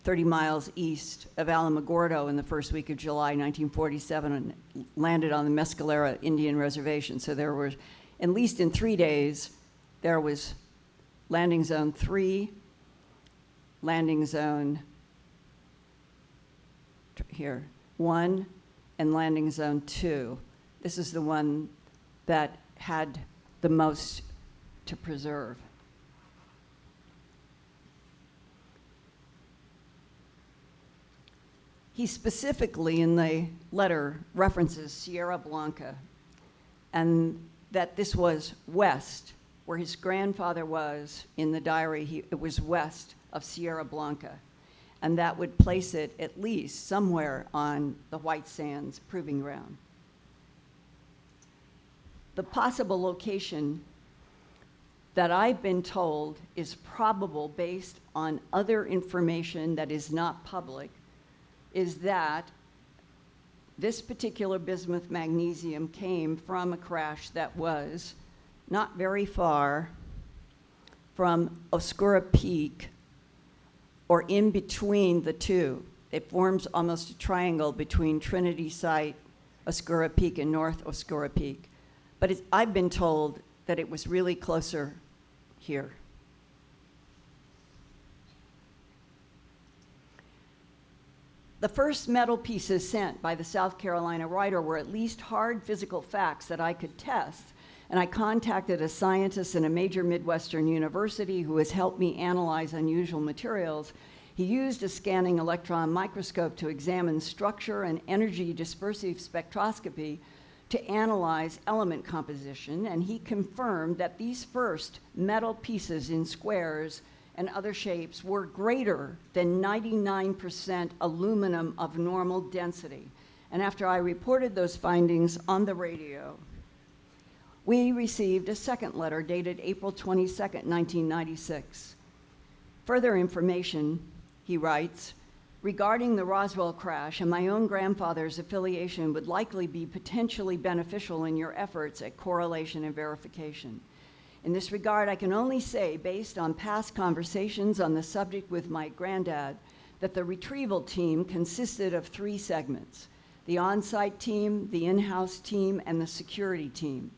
30 miles east of Alamogordo in the first week of July 1947 and landed on the Mescalera Indian Reservation. So there were, at least in 3 days, there was landing zone 3, landing zone here, 1, and landing zone 2. This is the one that had the most to preserve. He specifically, in the letter, references Sierra Blanca, and that this was west, where his grandfather was in the diary. It was west of Sierra Blanca, and that would place it at least somewhere on the White Sands proving ground. The possible location that I've been told is probable based on other information that is not public is that this particular bismuth-magnesium came from a crash that was not very far from Oscura Peak or in between the two. It forms almost a triangle between Trinity Site, Oscura Peak, and North Oscura Peak. But I've been told that it was really closer here. The first metal pieces sent by the South Carolina writer were at least hard physical facts that I could test, and I contacted a scientist in a major Midwestern university who has helped me analyze unusual materials. He used a scanning electron microscope to examine structure and energy dispersive spectroscopy to analyze element composition, and he confirmed that these first metal pieces in squares and other shapes were greater than 99% aluminum of normal density. And after I reported those findings on the radio, we received a second letter dated April 22nd, 1996. Further information, he writes, regarding the Roswell crash and my own grandfather's affiliation would likely be potentially beneficial in your efforts at correlation and verification. In this regard, I can only say, based on past conversations on the subject with my granddad, that the retrieval team consisted of 3 segments: the on-site team, the in-house team, and the security team.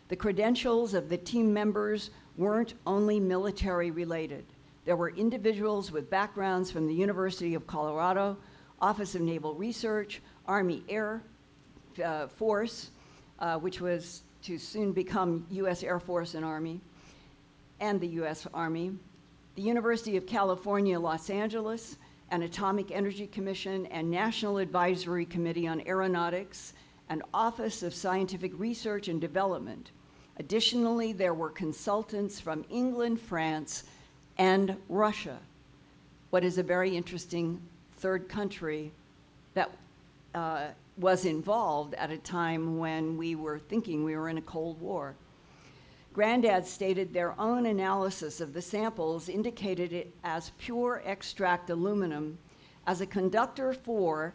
The credentials of the team members weren't only military related. There were individuals with backgrounds from the University of Colorado, Office of Naval Research, Army Air Force, which was to soon become U.S. Air Force and Army, and the U.S. Army, the University of California, Los Angeles, and Atomic Energy Commission, and National Advisory Committee on Aeronautics, and Office of Scientific Research and Development. Additionally, there were consultants from England, France, and Russia, what is a very interesting third country that was involved at a time when we were thinking we were in a Cold War. Granddad stated their own analysis of the samples indicated it as pure extract aluminum as a conductor for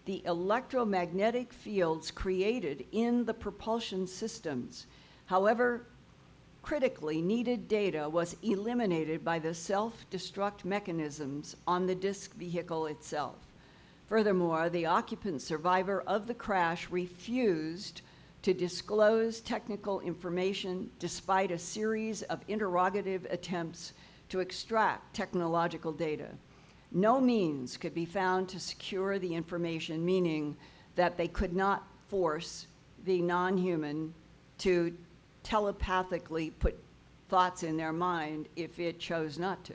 the electromagnetic fields created in the propulsion systems. However, critically needed data was eliminated by the self-destruct mechanisms on the disk vehicle itself. Furthermore, the occupant survivor of the crash refused to disclose technical information despite a series of interrogative attempts to extract technological data. No means could be found to secure the information, meaning that they could not force the non-human to telepathically put thoughts in their mind if it chose not to.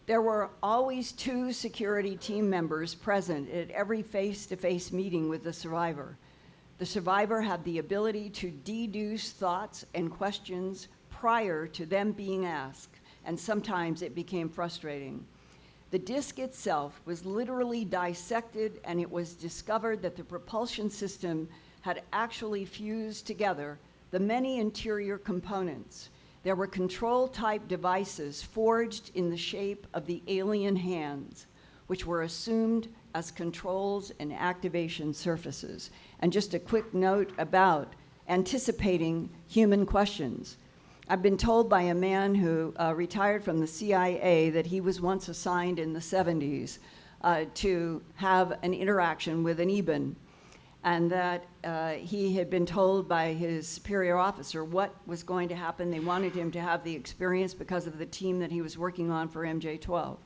There were always 2 security team members present at every face-to-face meeting with the survivor. The survivor had the ability to deduce thoughts and questions prior to them being asked, and sometimes it became frustrating. The disk itself was literally dissected, and it was discovered that the propulsion system had actually fused together the many interior components. There were control-type devices forged in the shape of the alien hands, which were assumed as controls and activation surfaces. And just a quick note about anticipating human questions. I've been told by a man who retired from the CIA that he was once assigned in the 70s to have an interaction with an Eben, and that he had been told by his superior officer what was going to happen. They wanted him to have the experience because of the team that he was working on for MJ-12.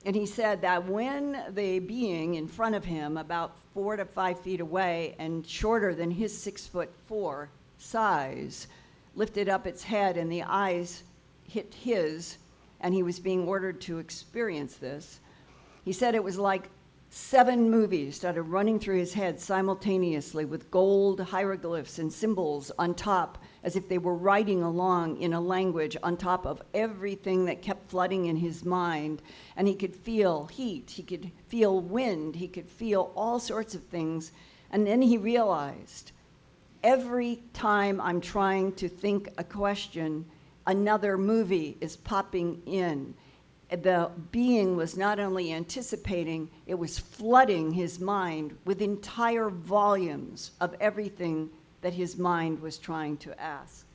And he said that when the being in front of him, about 4 to 5 feet away and shorter than his 6'4" size, lifted up its head and the eyes hit his, and he was being ordered to experience this, he said it was like 7 movies started running through his head simultaneously with gold hieroglyphs and symbols on top, as if they were writing along in a language on top of everything that kept flooding in his mind. And he could feel heat, he could feel wind, he could feel all sorts of things. And then he realized, every time I'm trying to think a question, another movie is popping in. The being was not only anticipating, it was flooding his mind with entire volumes of everything that his mind was trying to ask.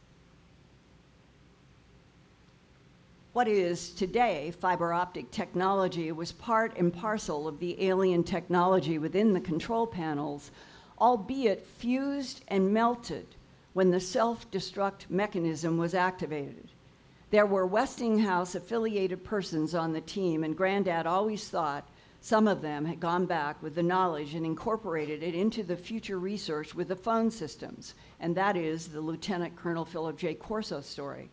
What is today fiber optic technology was part and parcel of the alien technology within the control panels, albeit fused and melted when the self-destruct mechanism was activated. There were Westinghouse-affiliated persons on the team, and Granddad always thought some of them had gone back with the knowledge and incorporated it into the future research with the phone systems, and that is the Lieutenant Colonel Philip J. Corso story.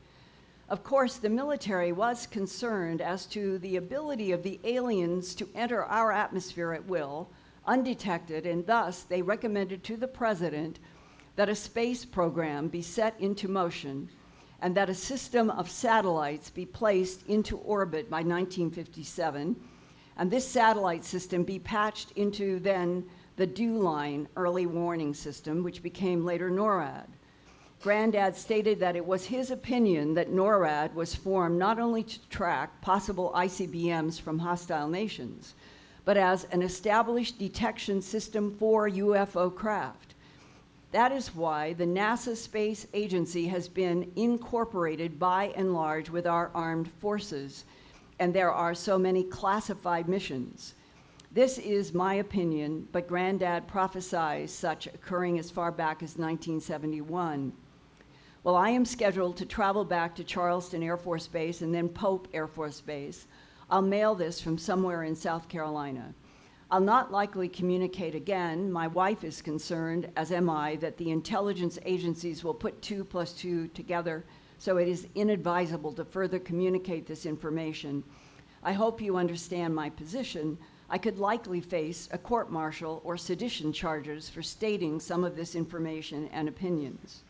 Of course, the military was concerned as to the ability of the aliens to enter our atmosphere at will, undetected, and thus they recommended to the president that a space program be set into motion and that a system of satellites be placed into orbit by 1957, and this satellite system be patched into then the DEW line early warning system, which became later NORAD. Granddad stated that it was his opinion that NORAD was formed not only to track possible ICBMs from hostile nations, but as an established detection system for UFO craft. That is why the NASA Space Agency has been incorporated by and large with our armed forces, and there are so many classified missions. This is my opinion, but Granddad prophesied such occurring as far back as 1971. Well, I am scheduled to travel back to Charleston Air Force Base and then Pope Air Force Base. I'll mail this from somewhere in South Carolina. I'll not likely communicate again. My wife is concerned, as am I, that the intelligence agencies will put 2 + 2 together, so it is inadvisable to further communicate this information. I hope you understand my position. I could likely face a court-martial or sedition charges for stating some of this information and opinions.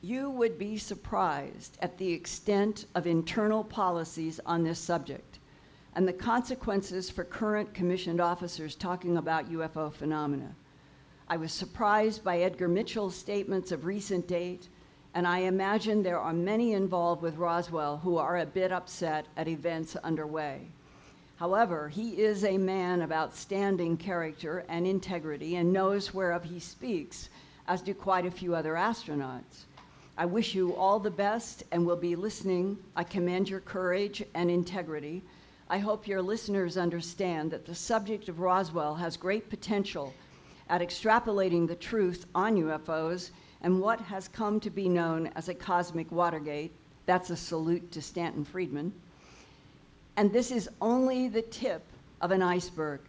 You would be surprised at the extent of internal policies on this subject and the consequences for current commissioned officers talking about UFO phenomena. I was surprised by Edgar Mitchell's statements of recent date, and I imagine there are many involved with Roswell who are a bit upset at events underway. However, he is a man of outstanding character and integrity and knows whereof he speaks, as do quite a few other astronauts. I wish you all the best and will be listening. I commend your courage and integrity. I hope your listeners understand that the subject of Roswell has great potential at extrapolating the truth on UFOs and what has come to be known as a cosmic Watergate. That's a salute to Stanton Friedman. And this is only the tip of an iceberg.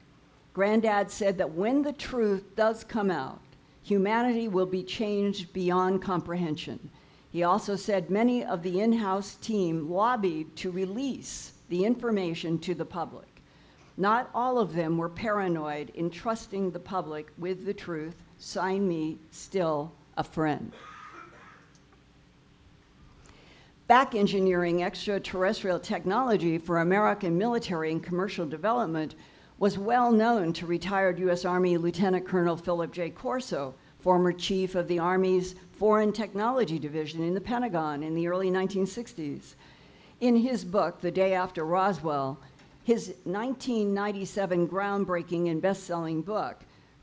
Granddad said that when the truth does come out, humanity will be changed beyond comprehension. He also said many of the in-house team lobbied to release the information to the public. Not all of them were paranoid in trusting the public with the truth. Sign me, still a friend. Back engineering extraterrestrial technology for American military and commercial development was well known to retired U.S. Army Lieutenant Colonel Philip J. Corso, former chief of the Army's Foreign Technology Division in the Pentagon in the early 1960s. In his book, The Day After Roswell, his 1997 groundbreaking and best-selling book,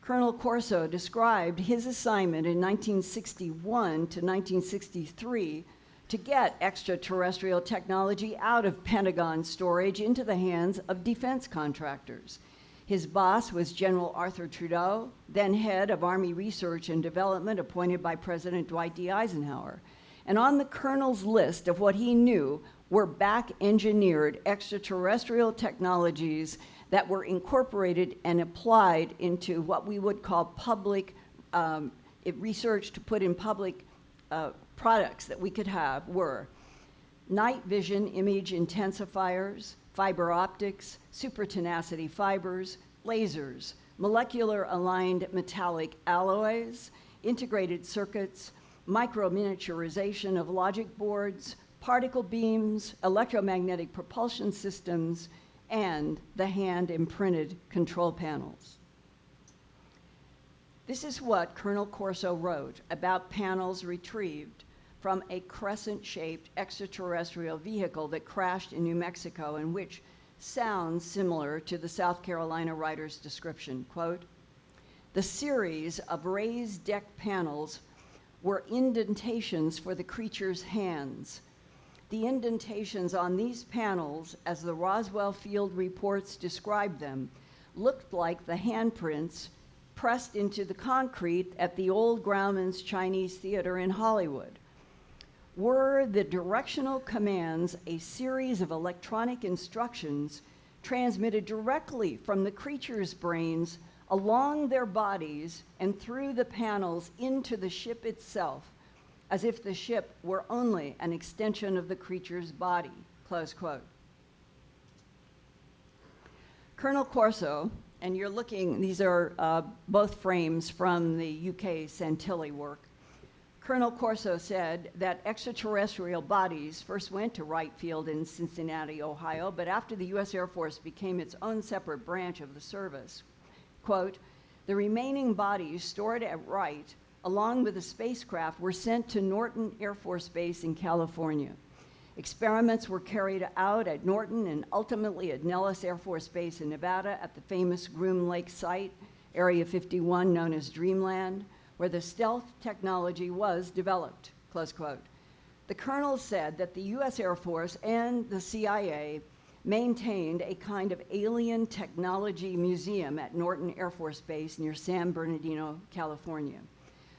Colonel Corso described his assignment in 1961 to 1963 to get extraterrestrial technology out of Pentagon storage into the hands of defense contractors. His boss was General Arthur Trudeau, then head of Army Research and Development appointed by President Dwight D. Eisenhower. And on the colonel's list of what he knew were back-engineered extraterrestrial technologies that were incorporated and applied into what we would call public research to put in public products that we could have were night vision image intensifiers, fiber optics, supertenacity fibers, lasers, molecular aligned metallic alloys, integrated circuits, micro-miniaturization of logic boards, particle beams, electromagnetic propulsion systems, and the hand-imprinted control panels. This is what Colonel Corso wrote about panels retrieved from a crescent-shaped extraterrestrial vehicle that crashed in New Mexico, and which sounds similar to the South Carolina writer's description. Quote, "The series of raised deck panels were indentations for the creature's hands. The indentations on these panels, as the Roswell field reports described them, looked like the handprints pressed into the concrete at the old Grauman's Chinese Theater in Hollywood. Were the directional commands a series of electronic instructions transmitted directly from the creature's brains along their bodies and through the panels into the ship itself, as if the ship were only an extension of the creature's body," close quote. Colonel Corso, and you're looking, these are both frames from the UK Santilli work. Colonel Corso said that extraterrestrial bodies first went to Wright Field in Cincinnati, Ohio, but after the US Air Force became its own separate branch of the service, quote, "The remaining bodies stored at Wright along with the spacecraft were sent to Norton Air Force Base in California. Experiments were carried out at Norton and ultimately at Nellis Air Force Base in Nevada at the famous Groom Lake site, Area 51, known as Dreamland, where the stealth technology was developed," close quote. The colonel said that the US Air Force and the CIA maintained a kind of alien technology museum at Norton Air Force Base near San Bernardino, California,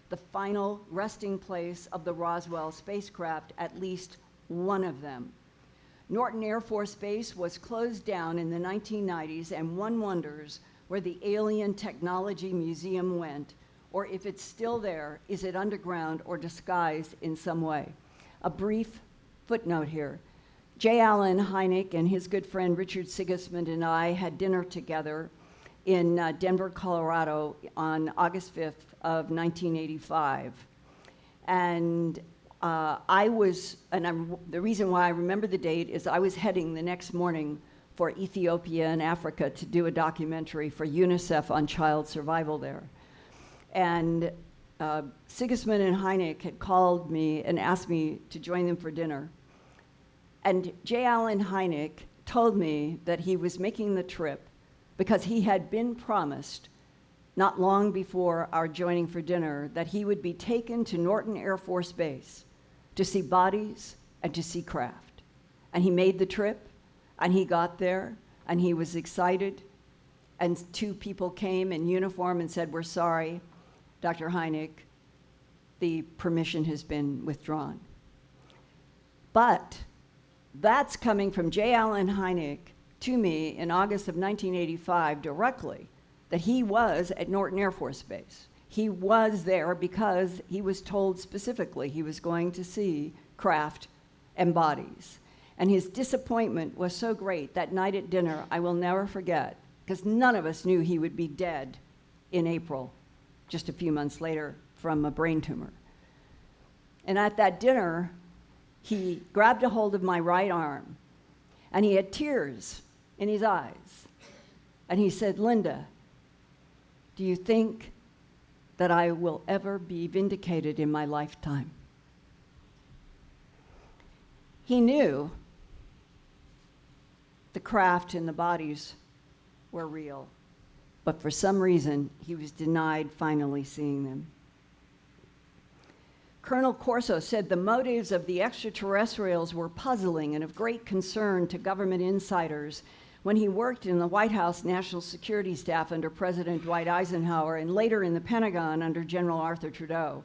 the final resting place of the Roswell spacecraft, at least one of them. Norton Air Force Base was closed down in the 1990s, and one wonders where the Alien Technology Museum went, or if it's still there, is it underground or disguised in some way? A brief footnote here. J. Allen Hynek and his good friend Richard Sigismund and I had dinner together in Denver, Colorado on August 5th of 1985. And the reason why I remember the date is I was heading the next morning for Ethiopia and Africa to do a documentary for UNICEF on child survival there. And Sigismund and Hynek had called me and asked me to join them for dinner. And J. Allen Hynek told me that he was making the trip because he had been promised, not long before our joining for dinner, that he would be taken to Norton Air Force Base to see bodies and to see craft. And he made the trip, and he got there, and he was excited. And two people came in uniform and said, "We're sorry, Dr. Hynek, the permission has been withdrawn." But that's coming from J. Allen Hynek to me in August of 1985 directly, that he was at Norton Air Force Base. He was there because he was told specifically he was going to see craft and bodies. And his disappointment was so great that night at dinner, I will never forget, because none of us knew he would be dead in April, just a few months later, from a brain tumor. And at that dinner, he grabbed a hold of my right arm, and he had tears in his eyes. And he said, "Linda, do you think that I will ever be vindicated in my lifetime?" He knew the craft and the bodies were real. but for some reason, he was denied finally seeing them. Colonel Corso said the motives of the extraterrestrials were puzzling and of great concern to government insiders when he worked in the White House National Security Staff under President Dwight Eisenhower and later in the Pentagon under General Arthur Trudeau.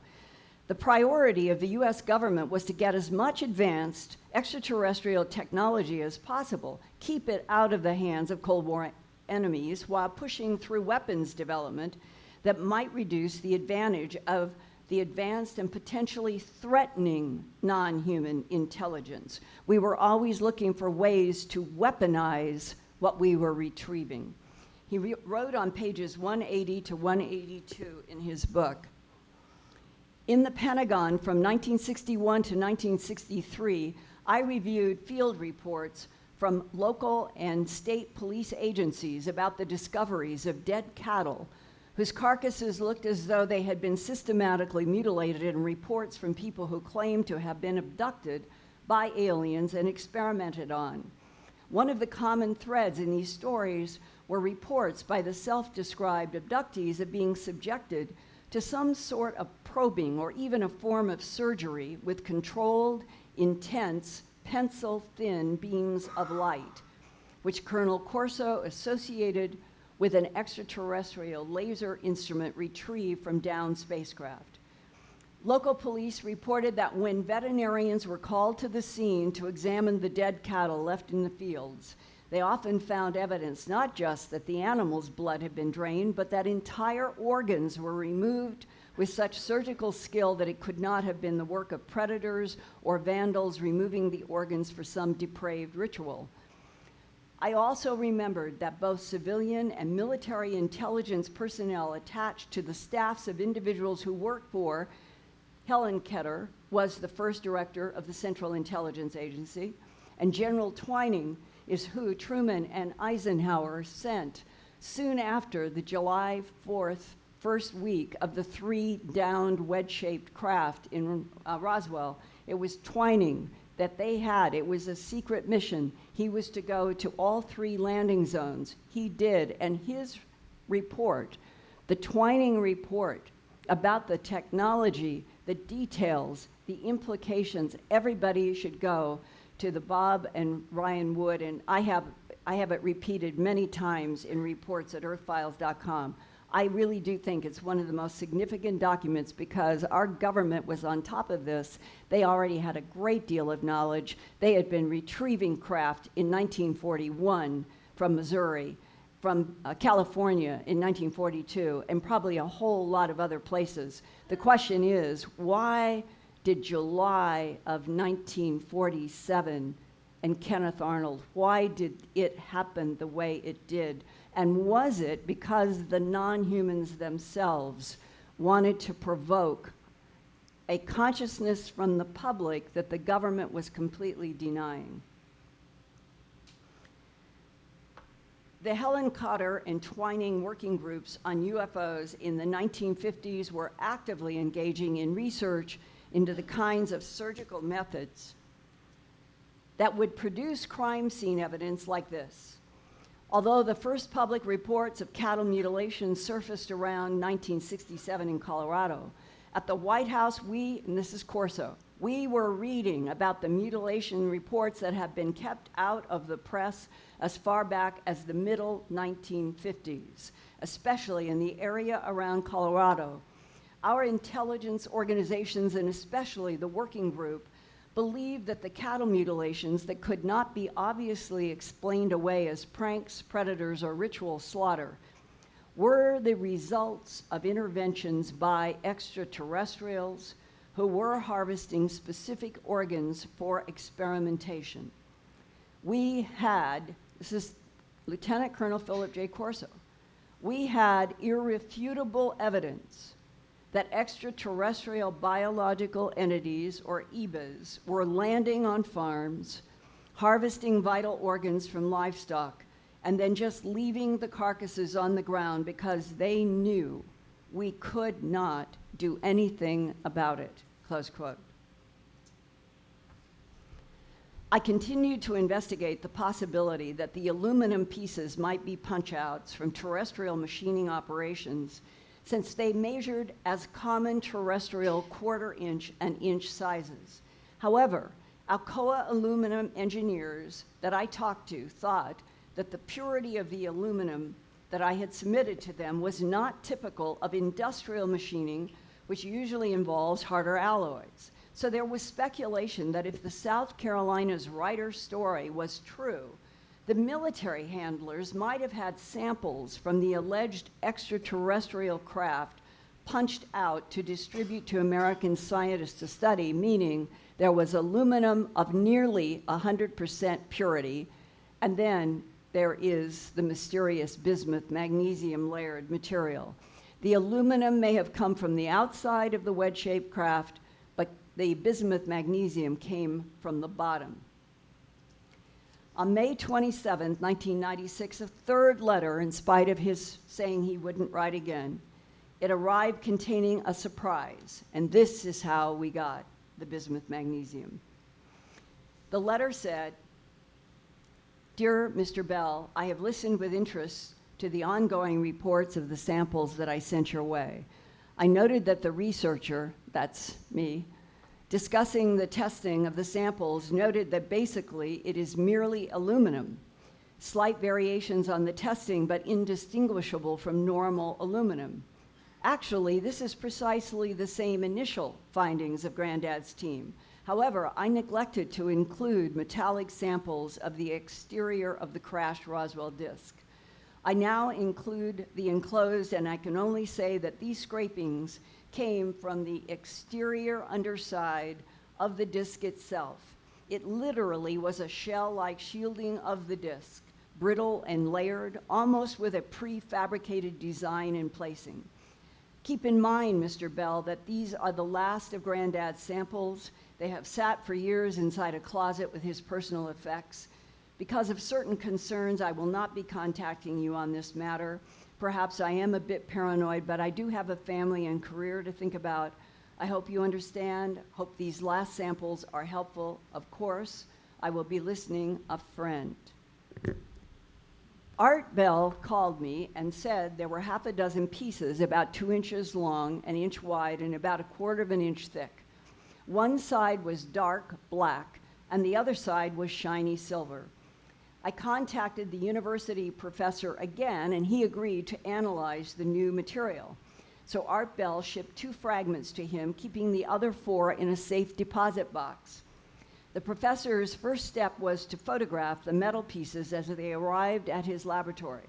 The priority of the US government was to get as much advanced extraterrestrial technology as possible, keep it out of the hands of Cold War enemies while pushing through weapons development that might reduce the advantage of the advanced and potentially threatening non-human intelligence. We were always looking for ways to weaponize what we were retrieving. He wrote on pages 180 to 182 in his book, in the Pentagon from 1961 to 1963, I reviewed field reports from local and state police agencies about the discoveries of dead cattle whose carcasses looked as though they had been systematically mutilated, and reports from people who claimed to have been abducted by aliens and experimented on. One of the common threads in these stories were reports by the self-described abductees of being subjected to some sort of probing or even a form of surgery with controlled, intense, pencil-thin beams of light, which Colonel Corso associated with an extraterrestrial laser instrument retrieved from downed spacecraft. Local police reported that when veterinarians were called to the scene to examine the dead cattle left in the fields, they often found evidence not just that the animal's blood had been drained, but that entire organs were removed with such surgical skill that it could not have been the work of predators or vandals removing the organs for some depraved ritual. I also remembered that both civilian and military intelligence personnel attached to the staffs of individuals who worked for Helen Ketter was the first director of the Central Intelligence Agency, and General Twining is who Truman and Eisenhower sent soon after the July 4th first week of the 3 downed wedge-shaped craft in Roswell. It was Twining that they had. It was a secret mission. He was to go to all 3 landing zones. He did, and his report, the Twining report about the technology, the details, the implications, everybody should go to the Bob and Ryan Wood, and I have it repeated many times in reports at earthfiles.com. I really do think it's one of the most significant documents because our government was on top of this. They already had a great deal of knowledge. They had been retrieving craft in 1941 from Missouri, from California in 1942, and probably a whole lot of other places. The question is, why did July of 1947 and Kenneth Arnold, why did it happen the way it did? And was it because the non-humans themselves wanted to provoke a consciousness from the public that the government was completely denying? The Helen Cotter and Twining working groups on UFOs in the 1950s were actively engaging in research into the kinds of surgical methods that would produce crime scene evidence like this. Although the first public reports of cattle mutilation surfaced around 1967 in Colorado, at the White House, and this is Corso, we were reading about the mutilation reports that have been kept out of the press as far back as the middle 1950s, especially in the area around Colorado. Our intelligence organizations, and especially the working group, believed that the cattle mutilations that could not be obviously explained away as pranks, predators, or ritual slaughter were the results of interventions by extraterrestrials who were harvesting specific organs for experimentation. We had, this is Lieutenant Colonel Philip J. Corso, we had irrefutable evidence that extraterrestrial biological entities, or EBAs, were landing on farms, harvesting vital organs from livestock, and then just leaving the carcasses on the ground because they knew we could not do anything about it, close quote. I continued to investigate the possibility that the aluminum pieces might be punch-outs from terrestrial machining operations, since they measured as common terrestrial quarter-inch and inch sizes. However, Alcoa aluminum engineers that I talked to thought that the purity of the aluminum that I had submitted to them was not typical of industrial machining, which usually involves harder alloys. So there was speculation that if the South Carolina's writer's story was true, the military handlers might have had samples from the alleged extraterrestrial craft punched out to distribute to American scientists to study, meaning there was aluminum of nearly 100% purity, and then there is the mysterious bismuth-magnesium layered material. The aluminum may have come from the outside of the wedge-shaped craft, but the bismuth-magnesium came from the bottom. On May 27, 1996, a third letter, in spite of his saying he wouldn't write again, it arrived containing a surprise, and this is how we got the bismuth-magnesium. The letter said, "Dear Mr. Bell, I have listened with interest to the ongoing reports of the samples that I sent your way. I noted that the researcher, that's me, discussing the testing of the samples, noted that basically it is merely aluminum, slight variations on the testing, but indistinguishable from normal aluminum. Actually, this is precisely the same initial findings of Granddad's team. However, I neglected to include metallic samples of the exterior of the crashed Roswell disk. I now include the enclosed, and I can only say that these scrapings came from the exterior underside of the disk itself. It literally was a shell-like shielding of the disk, brittle and layered, almost with a prefabricated design and placing. Keep in mind, Mr. Bell, that these are the last of Granddad's samples. They have sat for years inside a closet with his personal effects. Because of certain concerns, I will not be contacting you on this matter. Perhaps I am a bit paranoid, but I do have a family and career to think about. I hope you understand. Hope these last samples are helpful. Of course, I will be listening, a friend." Art Bell called me and said there were half a dozen pieces about 2 inches long, an inch wide, and about a quarter of an inch thick. One side was dark black, and the other side was shiny silver. I contacted the university professor again, and he agreed to analyze the new material. So Art Bell shipped 2 fragments to him, keeping the other 4 in a safe deposit box. The professor's first step was to photograph the metal pieces as they arrived at his laboratory.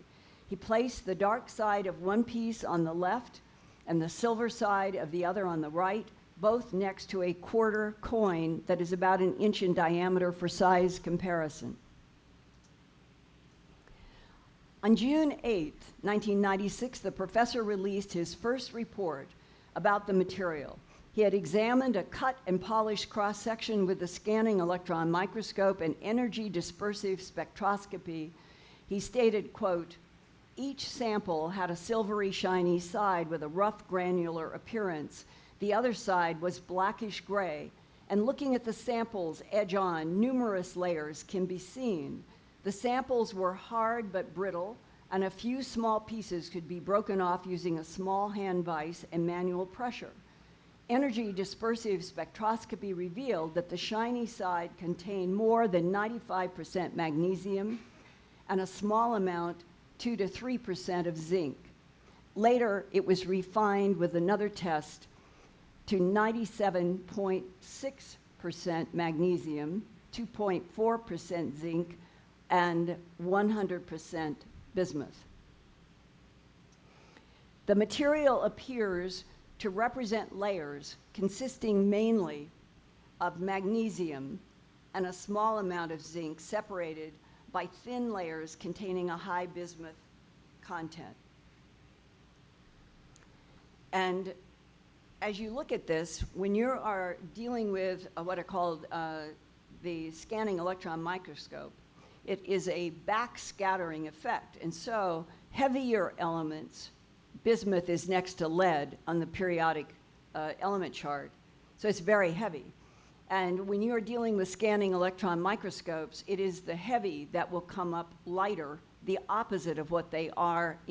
He placed the dark side of one piece on the left and the silver side of the other on the right, both next to a quarter coin that is about an inch in diameter for size comparison. On June 8, 1996, the professor released his first report about the material. He had examined a cut and polished cross-section with the scanning electron microscope and energy dispersive spectroscopy. He stated, quote, "Each sample had a silvery shiny side with a rough granular appearance. The other side was blackish gray, and looking at the samples edge on, numerous layers can be seen. The samples were hard but brittle, and a few small pieces could be broken off using a small hand vise and manual pressure. Energy dispersive spectroscopy revealed that the shiny side contained more than 95% magnesium and a small amount, 2 to 3% of zinc. Later, it was refined with another test to 97.6% magnesium, 2.4% zinc, and 100% bismuth. The material appears to represent layers consisting mainly of magnesium and a small amount of zinc separated by thin layers containing a high bismuth content. And as you look at this, when you are dealing with what are called the scanning electron microscope, it is a backscattering effect. And so heavier elements, bismuth is next to lead on the periodic element chart, so it's very heavy. And when you are dealing with scanning electron microscopes, it is the heavy that will come up lighter, the opposite of what they are in